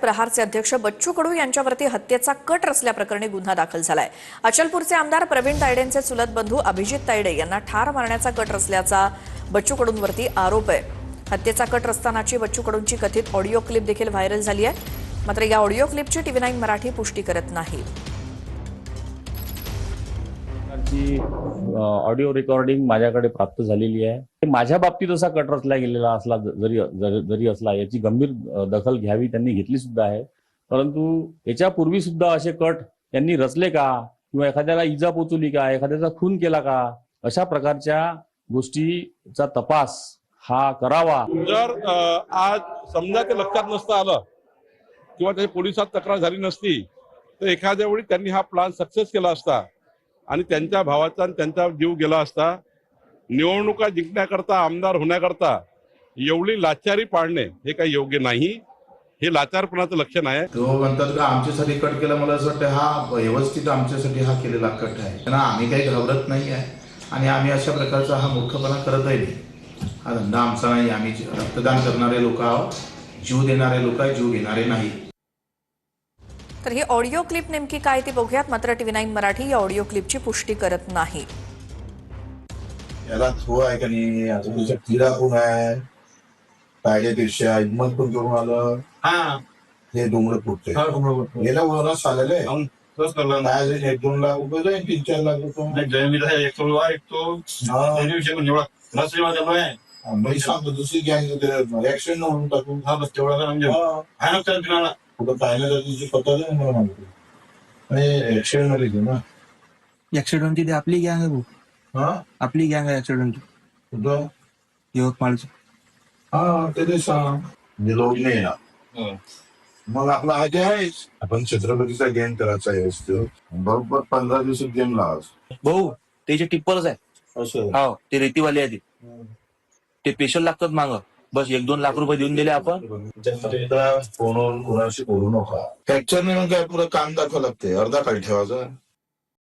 प्रहारचे अध्यक्ष बच्चू कडू यांच्यावरती हत्येचा कट रचल्याप्रकरणी गुन्हा दाखल झालाय। अचलपूरचे आमदार प्रवीण तायडेंचे चुलत बंधू अभिजित तायडे यांना ठार मारण्याचा कट रचल्याचा बच्चू कडूंवरती आरोप आहे। हत्येचा कट रचतानाची बच्चू कडूंची कथित ऑडिओ क्लिप देखील व्हायरल झाली आहे। मात्र या ऑडिओ क्लिपची TV9 मराठी पुष्टी करत नाही। ऑडिओ रेकॉर्डिंग माझ्याकडे प्राप्त झालेली आहे। माझ्या बाबतीत असा कट रचला गेलेला असला जरी असला याची गंभीर दखल घ्यावी त्यांनी घेतली सुद्धा आहे। परंतु याच्यापूर्वी सुद्धा असे कट त्यांनी रचले का किंवा एखाद्याला इजा पोचवली का, एखाद्याचा खून केला का, अशा प्रकारच्या गोष्टीचा तपास हा करावा। जर आज समजा ते लक्षात नसतं आलं किंवा त्याच्या पोलिसात तक्रार झाली नसती तर एखाद्या वेळी त्यांनी हा प्लान सक्सेस केला असता आणि त्यांच्या भावाचा आणि त्यांचा जीव गेला असता। निवडणुका जिंकण्याकरता, आमदार होण्याकरता एवढी लाचारी पाळणे हे काही योग्य नाही। हे लाचारपणाचं लक्षण आहे। तो म्हणतात का आमच्यासाठी कट केला, मला असं वाटतं हा व्यवस्थित आमच्यासाठी हा केलेला कट आहे। त्यांना आम्ही काही घाबरत नाही आहे आणि आम्ही अशा प्रकारचा हा मूर्खपणा करतही नाही। हा धंदा आमचा नाही। आम्ही रक्तदान करणारे लोक आहोत, जीव देणारे लोक आहे, जीव घेणारे नाही। तर ही ऑडिओ क्लिप नेमकी काय ती बघूयात। मात्र TV9 मराठी या ऑडिओ क्लिपची पुष्टी करत नाही। याला थो आहे का नाही, आता तुझ्या किडा कोण आहे, पाहिजे दिवशी हिंमत पण करून आलं। हे डोंगर फुटते गेल्या वरास आलेले काय 1-2 लाख रुपये 3-4 लाख रुपये सांगतो। दुसरी गँग ऍक्सिडेंट म्हणून टाकून कुठं पाहिलं तर तुझी पत्ता नाही मला माहिती ऍक्सिडेंट मध्ये ना। ऍक्सिडेंट ती आपली गँग आहे भाऊ। आपली गँग आहे ऍक्सिडेंट कुठं यवतमाळचं। ते सांग लोक नाही ना। मग आपला आधी आहेच आपण छत्रपतीचा गेम करायचा आहे। बरोबर 15 दिवसात गेम लावायचा भाऊ। त्याचे टिप्परच आहे असं। हो, ते रेतीवाले आहे ते स्पेशल लागतात मागं। बस 1-2 लाख रुपये देऊन दिले आपण। कोणाशी बोलू नका। फ्रॅक्चर नाही मग काय पुरं काम दाखवावं लागते, अर्धा काळ ठेवायचं।